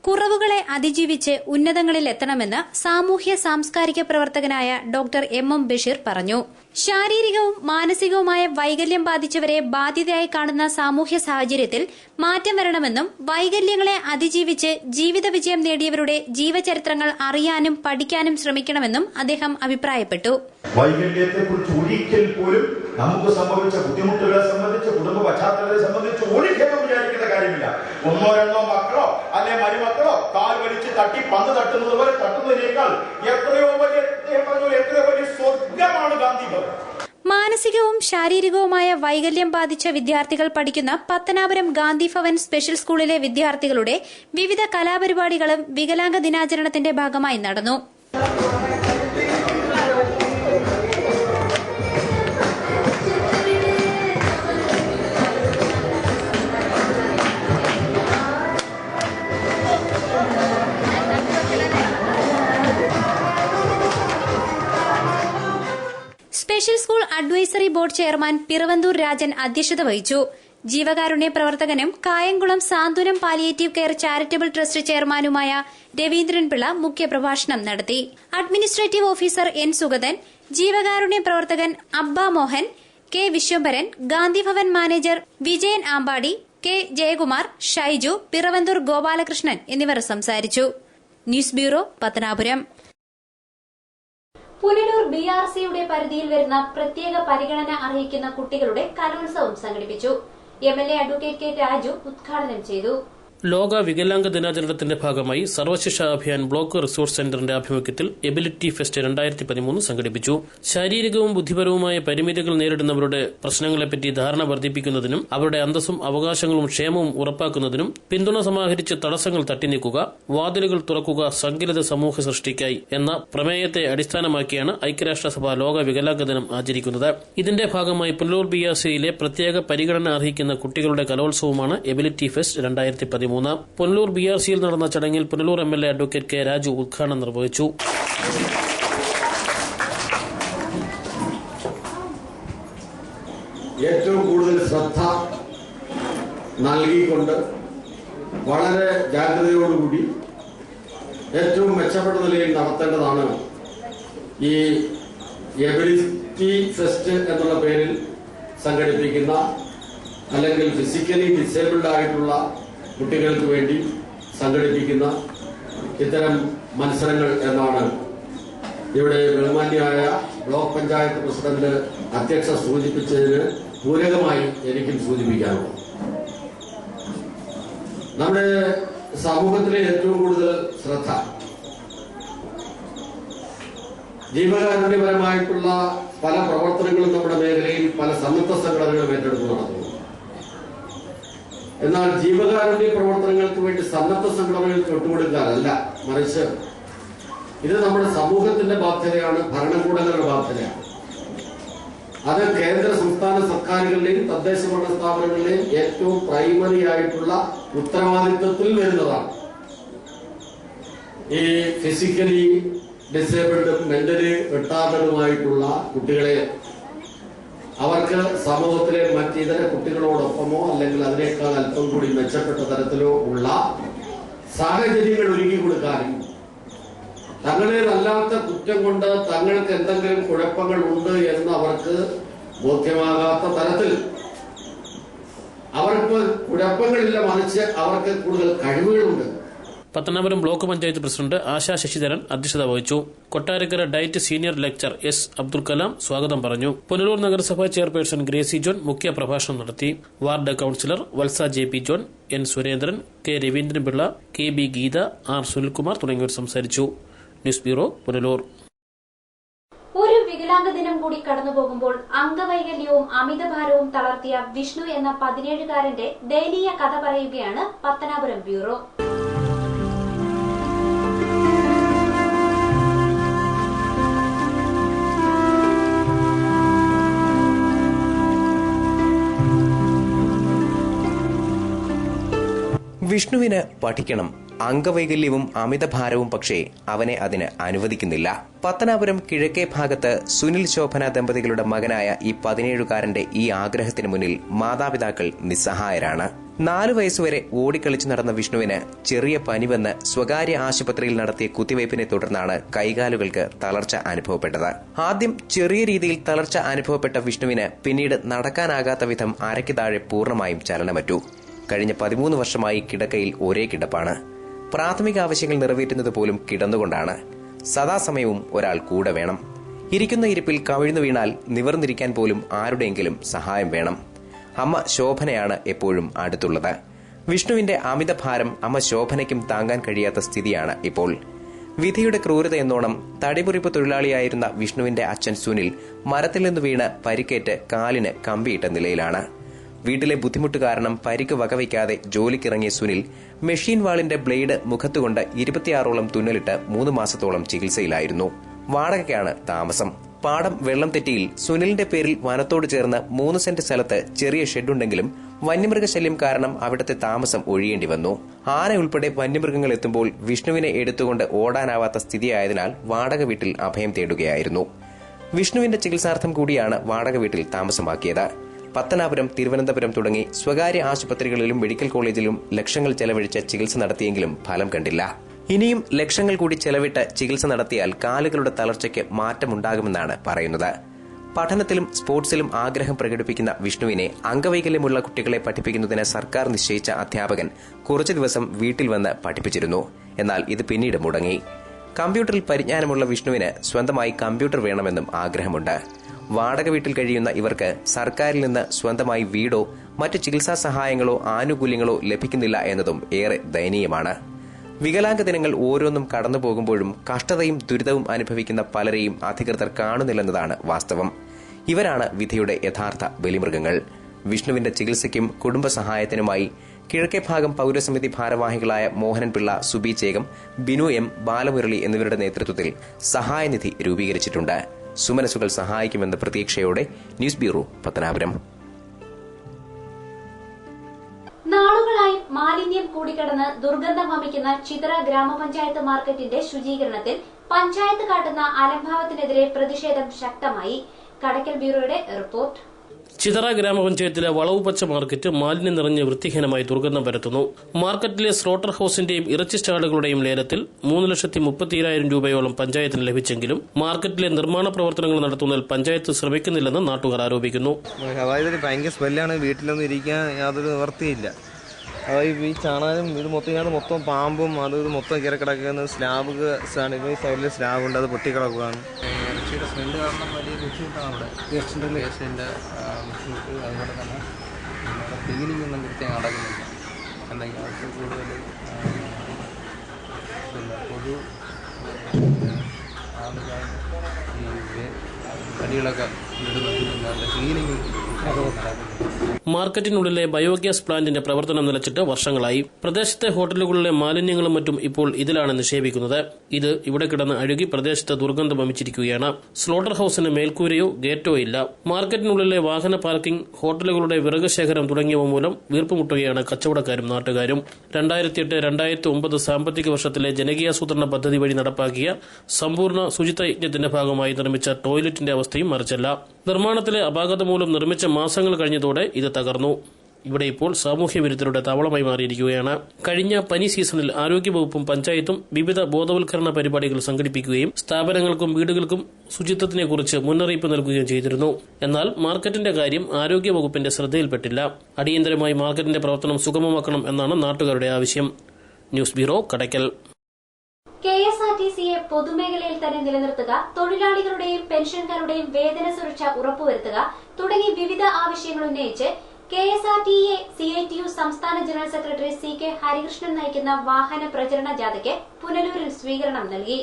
കുറവുകളെ അതിജീവിച്ച് ഉന്നതങ്ങളിൽ എത്തണമെന്ന് സാമൂഹ്യ സാംസ്കാരിക പ്രവർത്തകനായ ഡോക്ടർ എം ബഷീർ പറഞ്ഞു. ശാരീരികവും മാനസികവുമായ വൈകല്യം ബാധിച്ചവരെ ബാധ്യതയായി കാണുന്ന സാമൂഹ്യ സാഹചര്യത്തിൽ മാറ്റം വരണമെന്നും വൈകല്യങ്ങളെ അതിജീവിച്ച് ജീവിത വിജയം നേടിയവരുടെ ജീവചരിത്രങ്ങൾ അറിയാനും പഠിക്കാനും ശ്രമിക്കണമെന്നും അദ്ദേഹം അഭിപ്രായപ്പെട്ടു. വൈകല്യത്തെക്കുറിച്ച് ഒരിക്കൽ പോലും നമുക്ക് സംഭവിച്ച ബുദ്ധിമുട്ടുകളെ സംബന്ധിച്ച്, കുടുംബ പശ്ചാത്തലത്തെ സംബന്ധിച്ച് ഒരിക്കലും വിചാരിക്കേണ്ട കാര്യമില്ല. ഒന്നോ രണ്ടോ മക്കളോ അല്ലെ മരുമക്കളോ കാൽ വലിച്ച് തട്ടി പന്ത് തട്ടുന്നത് പോലെ തട്ടുന്നതിനേക്കാൾ എത്രയോ വലിയ സ്വർഗമാണ് ഗാന്ധി ഭവൻ. മാനസികവും ശാരീരികവുമായ വൈകല്യം ബാധിച്ച വിദ്യാർത്ഥികൾ പഠിക്കുന്ന പത്തനാപുരം ഗാന്ധി ഭവൻ സ്പെഷ്യൽ സ്കൂളിലെ വിദ്യാർത്ഥികളുടെ വിവിധ കലാപരിപാടികളും വികലാംഗ ദിനാചരണത്തിന്റെ ഭാഗമായി നടന്നു. Special school advisory board chairman Piravanthoor Rajan അധ്യക്ഷത വഹിച്ചു. ജീവകാരുണ്യ പ്രവർത്തകനും കായംകുളം സാന്ത്വനം പാലിയേറ്റീവ് കെയർ ചാരിറ്റബിൾ ട്രസ്റ്റ് ചെയർമാനുമായ രവീന്ദ്രൻപിള്ള മുഖ്യപ്രഭാഷണം നടത്തി. അഡ്മിനിസ്ട്രേറ്റീവ് ഓഫീസർ എൻ സുഗതൻ, ജീവകാരുണ്യ പ്രവർത്തകൻ Abba Mohan, K Vishwambharan, Gandhibhavan manager Vijayan Ambadi, K Jayakumar, Shaiju, Piravanthoor Gopalakrishnan എന്നിവർ സംസാരിച്ചു. News bureau, Pathanapuram. പുനലൂർ BRCയുടെ പരിധിയിൽ വരുന്ന പ്രത്യേക പരിഗണന അർഹിക്കുന്ന കുട്ടികളുടെ കലോത്സവം സംഘടിപ്പിച്ചു. MLA അഡ്വക്കേറ്റ് കെ രാജു ഉദ്ഘാടനം ചെയ്തു. ലോക വികലാംഗ ദിനാചരണത്തിന്റെ ഭാഗമായി സർവശിക്ഷ അഭിയാൻ ബ്ലോക്ക് റിസോഴ്സ് സെന്ററിന്റെ ആഭിമുഖ്യത്തിൽ എബിലിറ്റി ഫെസ്റ്റ് 2013 സംഘടിപ്പിച്ചു. ശാരീരികവും ബുദ്ധിപരവുമായ പരിമിതികൾ നേരിടുന്നവരുടെ പ്രശ്നങ്ങളെപ്പറ്റി ധാരണ വർദ്ധിപ്പിക്കുന്നതിനും അവരുടെ അന്തസ്സും അവകാശങ്ങളും ക്ഷേമവും ഉറപ്പാക്കുന്നതിനും പിന്തുണ സമാഹരിച്ച് തടസ്സങ്ങൾ തട്ടിനീക്കുക, വാതിലുകൾ തുറക്കുക, സങ്കലിത സമൂഹ സൃഷ്ടിക്കായി എന്ന പ്രമേയത്തെ അടിസ്ഥാനമാക്കിയാണ് ഐക്യരാഷ്ട്രസഭ ലോക വികലാംഗ ദിനം ആചരിക്കുന്നത്. ഇതിന്റെ ഭാഗമായി പുനലൂർ BRCയിലെ പ്രത്യേക പരിഗണന അർഹിക്കുന്ന കുട്ടികളുടെ കലോത്സവമാണ് എബിലിറ്റി ഫെസ്റ്റ് 2013. പുനലൂർ BRCയിൽ നടന്ന ചടങ്ങിൽ Punalur MLA advocate K Raju ഉദ്ഘാടനം നിർവഹിച്ചു. ഏറ്റവും കൂടുതൽ ശ്രദ്ധ നൽകിക്കൊണ്ട് വളരെ ജാഗ്രതയോടുകൂടി ഏറ്റവും മെച്ചപ്പെട്ട നിലയിൽ നടത്തേണ്ടതാണ് ഈ എബിലിറ്റി ഫെസ്റ്റ് എന്നുള്ള പേരിൽ സംഘടിപ്പിക്കുന്ന, അല്ലെങ്കിൽ ഫിസിക്കലി ഡിസേബിൾഡ് ആയിട്ടുള്ള കുട്ടികൾക്ക് വേണ്ടി സംഘടിപ്പിക്കുന്ന ഇത്തരം മത്സരങ്ങൾ എന്നാണ് ഇവിടെ ബഹുമാന്യയായ ബ്ലോക്ക് പഞ്ചായത്ത് പ്രസിഡന്റ് അധ്യക്ഷ സൂചിപ്പിച്ചതിന് പൂരകമായി എനിക്കും സൂചിപ്പിക്കാനുള്ളത്. നമ്മുടെ സമൂഹത്തിലെ ഏറ്റവും കൂടുതൽ ശ്രദ്ധ ജീവകാരുണ്യപരമായിട്ടുള്ള പല പ്രവർത്തനങ്ങളും നമ്മുടെ മേഖലയിൽ പല സന്നദ്ധ സംഘടനകളും ഏറ്റെടുത്ത് നടത്തുന്നു. എന്നാൽ ജീവകാരുണ്യ പ്രവർത്തനങ്ങൾക്ക് വേണ്ടി സന്നദ്ധ സംഘടനകൾക്ക് വിട്ടുകൊടുക്കാനല്ല, മറിച്ച് ഇത് നമ്മുടെ സമൂഹത്തിന്റെ ബാധ്യതയാണ്, ഭരണകൂടങ്ങളുടെ ബാധ്യതയാണ്. അത് കേന്ദ്ര സംസ്ഥാന സർക്കാരുകളുടെയും തദ്ദേശ ഭരണ സ്ഥാപനങ്ങളുടെയും ഏറ്റവും പ്രൈമറി ആയിട്ടുള്ള ഉത്തരവാദിത്വത്തിൽ വരുന്നതാണ്. ഈ ഫിസിക്കലി ഡിസേബിൾഡും മെന്റലി റിട്ടാർഡുമായിട്ടുള്ള കുട്ടികളെ അവർക്ക് സമൂഹത്തിലെ മറ്റിതര കുട്ടികളോടൊപ്പമോ അല്ലെങ്കിൽ അതിനേക്കാൾ അല്പം കൂടി മെച്ചപ്പെട്ട തരത്തിലോ ഉള്ള സാഹചര്യങ്ങൾ ഒരുക്കി കൊടുക്കാനും തങ്ങളേതല്ലാത്ത കുറ്റം കൊണ്ട് തങ്ങൾക്ക് എന്തെങ്കിലും കുഴപ്പങ്ങൾ ഉണ്ട് എന്ന് അവർക്ക് ബോധ്യമാകാത്ത തരത്തിൽ അവർക്ക് കുഴപ്പങ്ങളില്ല, മറിച്ച് അവർക്ക് കൂടുതൽ കഴിവുകളുണ്ട്. പത്തനാപുരം ബ്ലോക്ക് പഞ്ചായത്ത് പ്രസിഡന്റ് ആശാ ശശിധരൻ അധ്യക്ഷത വഹിച്ചു. Kottarakkara diet senior lecture S. Abdul Kalam സ്വാഗതം പറഞ്ഞു. പുനലൂർ നഗരസഭാ ചെയർപേഴ്സൺ ഗ്രേസി ജോൺ മുഖ്യ പ്രഭാഷണം നടത്തി. Ward councillor Valsa JP John, N. Surendran, K. Raveendranpillai, KB Geetha, R. Sunilkumar തുടങ്ങിയവർ സംസാരിച്ചു. News bureau, Punalur. ഒരു വികലാംഗ ദിനം കൂടി കടന്നുപോകുമ്പോൾ അംഗവൈകല്യവും അമിതഭാരവും തളർത്തിയ വിഷ്ണു എന്ന 17-കാരന്റെ ദയനീയ കഥ പറയുകയാണ് പത്തനാപുരം ബ്യൂറോ. വിഷ്ണുവിന് പഠിക്കണം, അംഗവൈകല്യവും അമിതഭാരവും പക്ഷേ അവനെ അതിന് അനുവദിക്കുന്നില്ല. പത്തനാപുരം കിഴക്കേ ഭാഗത്ത് സുനിൽ ശോഭന ദമ്പതികളുടെ മകനായ ഈ 17-കാരന്റെ ഈ ആഗ്രഹത്തിന് മുന്നിൽ മാതാപിതാക്കൾ നിസ്സഹായരാണ്. 4 വയസ്സുവരെ ഓടിക്കളിച്ചു നടന്ന വിഷ്ണുവിന് ചെറിയ പനി വന്ന് സ്വകാര്യ ആശുപത്രിയിൽ നടത്തിയ കുത്തിവയ്പ്പിനെ തുടർന്നാണ് കൈകാലുകൾക്ക് തളർച്ച അനുഭവപ്പെട്ടത്. ആദ്യം ചെറിയ രീതിയിൽ തളർച്ച അനുഭവപ്പെട്ട വിഷ്ണുവിന് പിന്നീട് നടക്കാനാകാത്ത വിധം അരയ്ക്ക് താഴെ പൂർണ്ണമായും ചലനമറ്റു. കഴിഞ്ഞ 13 വർഷമായി കിടക്കയിൽ ഒരേ കിടപ്പാണ്. പ്രാഥമിക ആവശ്യങ്ങൾ നിറവേറ്റുന്നത് പോലും കിടന്നുകൊണ്ടാണ്. സദാസമയവും ഒരാൾ കൂടെ വേണം. ഇരിക്കുന്ന ഇരിപ്പിൽ കവിഴ്ന്നു വീണാൽ നിവർന്നിരിക്കാൻ പോലും ആരുടെയെങ്കിലും സഹായം വേണം. അമ്മ ശോഭനയാണ് എപ്പോഴും അടുത്തുള്ളത്. വിഷ്ണുവിന്റെ അമിതഭാരം അമ്മ ശോഭനയ്ക്കും താങ്ങാൻ കഴിയാത്ത സ്ഥിതിയാണ് ഇപ്പോൾ. വിധിയുടെ ക്രൂരത എന്നോണം തടിമുറിപ്പ് തൊഴിലാളിയായിരുന്ന വിഷ്ണുവിന്റെ അച്ഛൻ സുനിൽ മരത്തിൽ നിന്ന് വീണ് പരിക്കേറ്റ് കാലിന് കമ്പിയിട്ട നിലയിലാണ്. വീട്ടിലെ ബുദ്ധിമുട്ട് കാരണം പരിക്ക് വകവയ്ക്കാതെ ജോലിക്കിറങ്ങിയ സുനിൽ മെഷീൻ വാളിന്റെ ബ്ലേഡ് മുഖത്തുകൊണ്ട് 26ഓളം തുന്നലിട്ട് 3 മാസത്തോളം ചികിത്സയിലായിരുന്നു. വാടകയ്ക്കാണ് താമസം. പാടം വെള്ളം തെറ്റിയിൽ സുനിലിന്റെ പേരിൽ വനത്തോട് ചേർന്ന് 3 സെന്റ് സ്ഥലത്ത് ചെറിയ ഷെഡുണ്ടെങ്കിലും വന്യമൃഗശല്യം കാരണം അവിടുത്തെ താമസം ഒഴിയേണ്ടി വന്നു. ആന ഉൾപ്പെടെ വന്യമൃഗങ്ങൾ എത്തുമ്പോൾ വിഷ്ണുവിനെ എടുത്തുകൊണ്ട് ഓടാനാവാത്ത സ്ഥിതിയായതിനാൽ വാടക വീട്ടിൽ അഭയം തേടുകയായിരുന്നു. വിഷ്ണുവിന്റെ ചികിത്സാർത്ഥം കൂടിയാണ് വാടക വീട്ടിൽ താമസമാക്കിയത്. പത്തനാപുരം, തിരുവനന്തപുരം തുടങ്ങി സ്വകാര്യ ആശുപത്രികളിലും മെഡിക്കൽ കോളേജിലും ലക്ഷങ്ങൾ ചെലവഴിച്ച് ചികിത്സ നടത്തിയെങ്കിലും ഫലം കണ്ടില്ല. ഇനിയും ലക്ഷങ്ങൾ കൂടി ചെലവിട്ട് ചികിത്സ നടത്തിയാൽ കാലുകളുടെ തളർച്ചയ്ക്ക് മാറ്റമുണ്ടാകുമെന്നാണ് പറയുന്നത്. പഠനത്തിലും സ്പോർട്സിലും ആഗ്രഹം പ്രകടിപ്പിക്കുന്ന വിഷ്ണുവിനെ അംഗവൈകല്യമുള്ള കുട്ടികളെ പഠിപ്പിക്കുന്നതിന് സർക്കാർ നിശ്ചയിച്ച അധ്യാപകൻ കുറച്ചു ദിവസം വീട്ടിൽ വന്ന് പഠിപ്പിച്ചിരുന്നു. എന്നാൽ ഇത് പിന്നീട് മുടങ്ങി. കമ്പ്യൂട്ടറിൽ പരിജ്ഞാനമുള്ള വിഷ്ണുവിന് സ്വന്തമായി കമ്പ്യൂട്ടർ വേണമെന്നും ആഗ്രഹമുണ്ട്. വാടക വീട്ടിൽ കഴിയുന്ന ഇവർക്ക് സർക്കാരിൽ നിന്ന് സ്വന്തമായി വീടോ മറ്റ് ചികിത്സാ സഹായങ്ങളോ ആനുകൂല്യങ്ങളോ ലഭിക്കുന്നില്ല എന്നതും ഏറെ ദയനീയമാണ്. വികലാംഗ ദിനങ്ങൾ ഓരോന്നും കടന്നുപോകുമ്പോഴും കഷ്ടതയും ദുരിതവും അനുഭവിക്കുന്ന പലരെയും അധികൃതർ കാണുന്നില്ലെന്നതാണ് വാസ്തവം. ഇവരാണ് വിധിയുടെ യഥാർത്ഥ ബലിമൃഗങ്ങൾ. വിഷ്ണുവിന്റെ ചികിത്സയ്ക്കും കുടുംബസഹായത്തിനുമായി കിഴക്കേ ഭാഗം പൌരസമിതി ഭാരവാഹികളായ മോഹനൻ പിള്ള, സുബി ചേകം, ബിനു എം, ബാലമുരളി എന്നിവരുടെ നേതൃത്വത്തിൽ സഹായനിധി രൂപീകരിച്ചിട്ടുണ്ട്. സുമനസുകൾ സഹായിക്കുമെന്ന പ്രതീക്ഷയോടെ ന്യൂസ് ബ്യൂറോ, പത്തനാപുരം. നാളുകളായി മാലിന്യം കൂടിക്കിടന്ന് ദുർഗന്ധം വമിക്കുന്ന ചിതറ ഗ്രാമപഞ്ചായത്ത് മാർക്കറ്റിന്റെ ശുചീകരണത്തിൽ പഞ്ചായത്ത് കാട്ടുന്ന അലംഭാവത്തിനെതിരെ പ്രതിഷേധം ശക്തമായി. കടയ്ക്കൽ ബ്യൂറോയുടെ റിപ്പോർട്ട്. ചിതറ ഗ്രാമപഞ്ചായത്തിലെ വളവുപച്ച മാർക്കറ്റ് മാലിന്യം നിറഞ്ഞ് വൃത്തിഹീനമായി ദുർഗന്ധം പരത്തുന്നു. മാർക്കറ്റിലെ സ്ലോട്ടർ ഹൌസിന്റെയും ഇറച്ചി സ്റ്റാളുകളുടെയും ലേലത്തിൽ 3,37,000 രൂപയോളം പഞ്ചായത്തിന് ലഭിച്ചെങ്കിലും മാർക്കറ്റിലെ നിർമ്മാണ പ്രവർത്തനങ്ങൾ നടത്തുന്നതിൽ പഞ്ചായത്ത് ശ്രമിക്കുന്നില്ലെന്ന് നാട്ടുകാർ ആരോപിക്കുന്നു. അതായത് ഭയങ്കര സ്മെല്ലാണ്, വീട്ടിലൊന്നും ഇരിക്കാൻ യാതൊരു നിവർത്തിയില്ല. അതായത് ഈ ചാണകം ഇത് മൊത്തം പാമ്പും അത് മൊത്തം കയറി കിടക്കുന്ന സ്ലാബ് ഈ സൈഡിൽ സ്ലാബുണ്ട്, അത് പൊട്ടിക്കിടക്കുകയാണ്. ഇറച്ചിയുടെ സ്മെല്ല് കാരണം വലിയ ബുദ്ധിമുട്ടാണ് അവിടെ. ഗസ്റ്റിൻ്റെ ബുദ്ധിമുട്ട്, അതുപോലെ തന്നെ ക്ലീനിങ് ഒന്നും കൃത്യം നടക്കുന്നില്ല. അല്ലെങ്കിൽ അവർക്ക് കൂടുതൽ പൊതു ഈ കടികളൊക്കെ ഇടുന്നുണ്ട്, ക്ലീനിങ് മാർക്കറ്റിനുള്ളിലെ ബയോഗ്യാസ് പ്ലാന്റിന്റെ പ്രവർത്തനം നിലച്ചിട്ട് വർഷങ്ങളായി. പ്രദേശത്തെ ഹോട്ടലുകളിലെ മാലിന്യങ്ങളും മറ്റും ഇപ്പോൾ ഇതിലാണ് നിക്ഷേപിക്കുന്നത്. ഇത് ഇവിടെ കിടന്ന് അഴുകി പ്രദേശത്ത് ദുർഗന്ധം വമിച്ചിരിക്കുകയാണ്. സ്ലോട്ടർ ഹൌസിന് മേൽക്കൂരയോ ഗേറ്റോ ഇല്ല. മാർക്കറ്റിനുള്ളിലെ വാഹന പാർക്കിംഗ്, ഹോട്ടലുകളുടെ വിറക് ശേഖരം തുടങ്ങിയവ മൂലം വീർപ്പുമുട്ടുകയാണ് കച്ചവടക്കാരും നാട്ടുകാരും. 2008-2009 സാമ്പത്തിക വർഷത്തിലെ ജനകീയാസൂത്രണ പദ്ധതി വഴി നടപ്പാക്കിയ സമ്പൂർണ്ണ ശുചിത്വ യജ്ഞത്തിന്റെ ഭാഗമായി നിർമ്മിച്ച ടോയ്ലറ്റിന്റെ അവസ്ഥയും മറിച്ചല്ല. നിർമ്മാണത്തിലെ അപാകത മൂലം നിർമ്മിച്ച മാസങ്ങൾ കഴിഞ്ഞതോടെ ഇത് തകർന്നു. ഇവിടെ ഇപ്പോൾ സാമൂഹ്യ വിരുദ്ധരുടെ താവളമായി മാറിയിരിക്കുകയാണ്. കഴിഞ്ഞ പനി സീസണിൽ ആരോഗ്യവകുപ്പും പഞ്ചായത്തും വിവിധ ബോധവൽക്കരണ പരിപാടികൾ സംഘടിപ്പിക്കുകയും സ്ഥാപനങ്ങൾക്കും വീടുകൾക്കും ശുചിത്വത്തിനെക്കുറിച്ച് മുന്നറിയിപ്പ് നൽകുകയും ചെയ്തിരുന്നു. എന്നാൽ മാർക്കറ്റിന്റെ കാര്യം ആരോഗ്യവകുപ്പിന്റെ ശ്രദ്ധയിൽപ്പെട്ടില്ല. അടിയന്തരമായി മാർക്കറ്റിന്റെ പ്രവർത്തനം സുഗമമാക്കണം എന്നാണ് നാട്ടുകാരുടെ ആവശ്യം. News bureau, Kadakkal. KSRTCയെ പൊതുമേഖലയിൽ തന്നെ നിലനിർത്തുക, തൊഴിലാളികളുടെയും പെൻഷൻകാരുടെയും വേതന സുരക്ഷ ഉറപ്പുവരുത്തുക തുടങ്ങി വിവിധ ആവശ്യങ്ങൾ ഉന്നയിച്ച് KSRTE CITU സംസ്ഥാന ജനറൽ സെക്രട്ടറി CK ഹരികൃഷ്ണൻ നയിക്കുന്ന വാഹന പ്രചരണ ജാഥയ്ക്ക് പുനലൂരിൽ സ്വീകരണം നൽകി.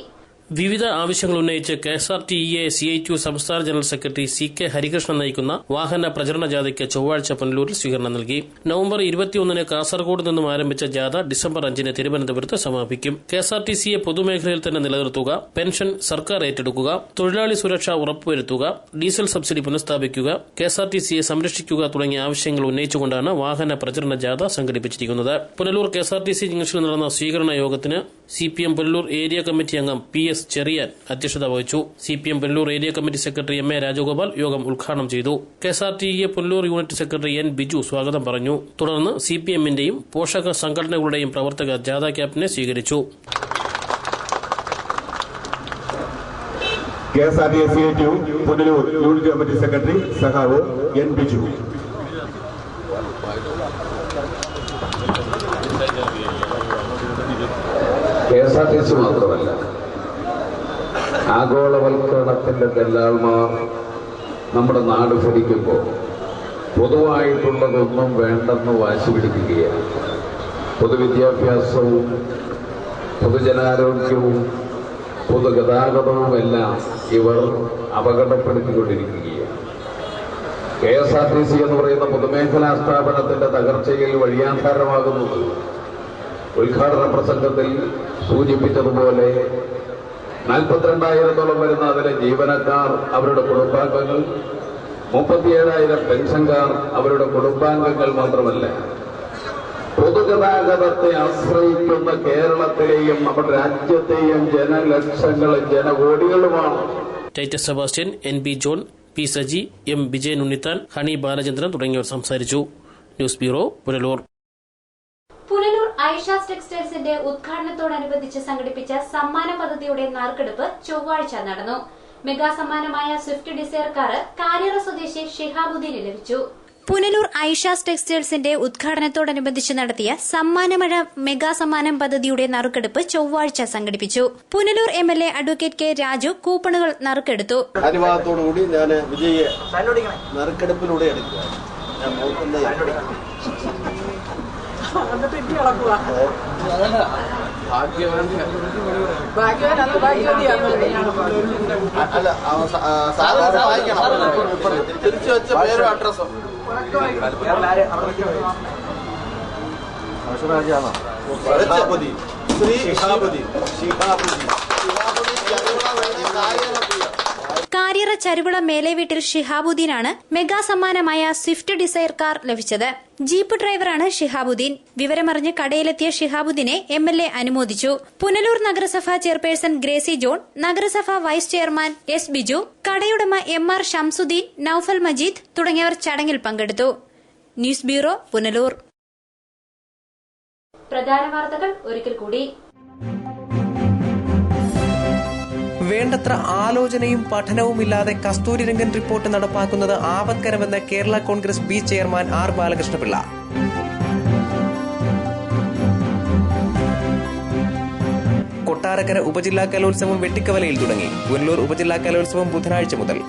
വിവിധ ആവശ്യങ്ങൾ ഉന്നയിച്ച് KSRTE CITU സംസ്ഥാന ജനറൽ സെക്രട്ടറി CK ഹരികൃഷ്ണൻ നയിക്കുന്ന വാഹന പ്രചരണ ജാഥയ്ക്ക് ചൊവ്വാഴ്ച പുനലൂരിൽ സ്വീകരണം നൽകി. നവംബർ 21 കാസർഗോഡ് നിന്നും ആരംഭിച്ച ജാഥ ഡിസംബർ 5 തിരുവനന്തപുരത്ത് സമാപിക്കും. KSRTCയെ പൊതുമേഖലയിൽ തന്നെ നിലനിർത്തുക, പെൻഷൻ സർക്കാർ ഏറ്റെടുക്കുക, തൊഴിലാളി സുരക്ഷ ഉറപ്പുവരുത്തുക, ഡീസൽ സബ്സിഡി പുനഃസ്ഥാപിക്കുക, KSRTCയെ സംരക്ഷിക്കുക തുടങ്ങിയ ആവശ്യങ്ങൾ ഉന്നയിച്ചുകൊണ്ടാണ് വാഹന പ്രചരണ ജാഥ സംഘടിപ്പിച്ചിരിക്കുന്നത്. പുനലൂർ KSRTC ജംഗ്ഷനിൽ നടന്ന സ്വീകരണ യോഗത്തിന് CPM പുനലൂർ ഏരിയ കമ്മിറ്റി അംഗം PS ചെറിയാൻ അധ്യക്ഷത വഹിച്ചു. CPM Punalur area committee secretary MA Rajagopal യോഗം ഉദ്ഘാടനം ചെയ്തു. KSRTE Punalur unit secretary N Biju സ്വാഗതം പറഞ്ഞു. തുടർന്ന് CPMന്റെയും പോഷക സംഘടനകളുടെയും പ്രവർത്തകർ ജാഥ ക്യാപ്റ്റനെ സ്വീകരിച്ചു. KSRTE Punalur unit committee secretary സഖാവ് N ബിജു. KSRTC മാത്രമല്ല, ആഗോളവൽക്കരണത്തിന്റെ ദല്ലാൾമാർ നമ്മുടെ നാട് ഭരിക്കുമ്പോൾ പൊതുവായിട്ടുള്ളതൊന്നും വേണ്ടെന്ന് വാശി പിടിക്കുകയാണ്. പൊതുവിദ്യാഭ്യാസവും പൊതുജനാരോഗ്യവും പൊതുഗതാഗതവും എല്ലാം ഇവർ അപകടപ്പെടുത്തിക്കൊണ്ടിരിക്കുകയാണ്. KSRTC എന്ന് പറയുന്ന പൊതുമേഖലാ സ്ഥാപനത്തിന്റെ തകർച്ചയിൽ വഴിയാധാരമാകുന്നത് ഉദ്ഘാടന പ്രസംഗത്തിൽ സൂചിപ്പിച്ചതുപോലെ 42,000 വരുന്ന അതിലെ ജീവനക്കാർ, അവരുടെ കുടുംബാംഗങ്ങൾ, 37,000 പെൻഷൻകാർ, അവരുടെ കുടുംബാംഗങ്ങൾ മാത്രമല്ല, പൊതുഗതാഗതത്തെ ആശ്രയിക്കുന്ന കേരളത്തിലെയും നമ്മുടെ രാജ്യത്തെയും ജനലക്ഷങ്ങളും ജനകോടികളുമാണ്. Titus Sebastian, NB John, P Saji, M Vijayan Unnithan, Honey Balachandran തുടങ്ങിയവർ സംസാരിച്ചു. News bureau, Punalur. പുനലൂർ ഐഷാസ് ടെക്സ്റ്റൈൽസിന്റെ ഉദ്ഘാടനത്തോടനുബന്ധിച്ച് സംഘടിപ്പിച്ച സമ്മാന പദ്ധതിയുടെ നറുക്കെടുപ്പ് ചൊവ്വാഴ്ച നടന്നു. മെഗാ സമ്മാനമായ സ്വിഫ്റ്റ് ഡിസയർ കാർ കാരിയറ സ്വദേശി ഷിഹാബുദ്ദീന് ലഭിച്ചു. പുനലൂർ ഐഷാസ് ടെക്സ്റ്റൈൽസിന്റെ ഉദ്ഘാടനത്തോടനുബന്ധിച്ച് നടത്തിയ സമ്മാനമഴ മെഗാ സമ്മാനം പദ്ധതിയുടെ നറുക്കെടുപ്പ് ചൊവ്വാഴ്ച സംഘടിപ്പിച്ചു. Punalur MLA advocate K Raju കൂപ്പണുകൾ നറുക്കെടുത്തു. അനുവാദത്തോടുകൂടി ഞാൻ വിജയെ നറുക്കെടുപ്പിലൂടെ എടുക്കുക. ഞാൻ നോക്കുന്നത് അല്ല, സാധാരണ വായിക്കണം. തിരിച്ചു വെച്ച പേരും അഡ്രസ്സും. ശ്രീ ഷിഹാബുദ്ദീൻ. കാരിയറ ചരുവിള മേലെ വീട്ടിൽ ഷിഹാബുദ്ദീനാണ് മെഗാ സമ്മാനമായ സ്വിഫ്റ്റ് ഡിസയർ കാർ ലഭിച്ചത്. ജീപ്പ് ഡ്രൈവറാണ് ഷിഹാബുദ്ദീൻ. വിവരമറിഞ്ഞ് കടയിലെത്തിയ ഷിഹാബുദ്ദീനെ MLA അനുമോദിച്ചു. പുനലൂർ നഗരസഭാ ചെയർപേഴ്സൺ ഗ്രേസി ജോൺ, നഗരസഭാ വൈസ് ചെയർമാൻ S ബിജു, കടയുടമ MR ഷംസുദ്ദീൻ, നൌഫൽ മജീദ് തുടങ്ങിയവർ ചടങ്ങിൽ പങ്കെടുത്തു. News bureau, Punalur. പ്രധാന വാർത്തകൾ ഒരിക്കൽ കൂടി. വേണ്ടത്ര ആലോചനയും പഠനവുമില്ലാതെ കസ്തൂരിരംഗൻ റിപ്പോർട്ട് നടപ്പാക്കുന്നത് ആപത്കരമെന്ന് Kerala Congress B chairman R Balakrishnapillai. Kottarakkara ഉപജില്ലാ കലോത്സവം വെട്ടിക്കവലയിൽ തുടങ്ങി. പുനലൂർ ഉപജില്ലാ കലോത്സവം ബുധനാഴ്ച മുതൽ.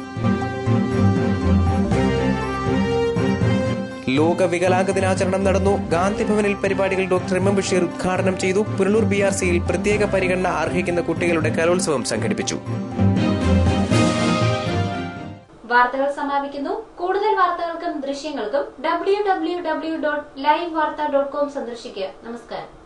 ലോക വികലാംഗ ദിനാചരണം നടന്നു. ഗാന്ധിഭവനിൽ പരിപാടികൾ ഡോക്ടർ MM ബഷീർ ഉദ്ഘാടനം ചെയ്തു. പുനലൂർ BRCയിൽ പ്രത്യേക പരിഗണന അർഹിക്കുന്ന കുട്ടികളുടെ കലോത്സവം സംഘടിപ്പിച്ചു. വാർത്തകൾ സമാപിക്കുന്നു. കൂടുതൽ വാർത്തകൾക്കും ദൃശ്യങ്ങൾക്കും www.livevarta.com സന്ദർശിക്കുക. നമസ്കാരം.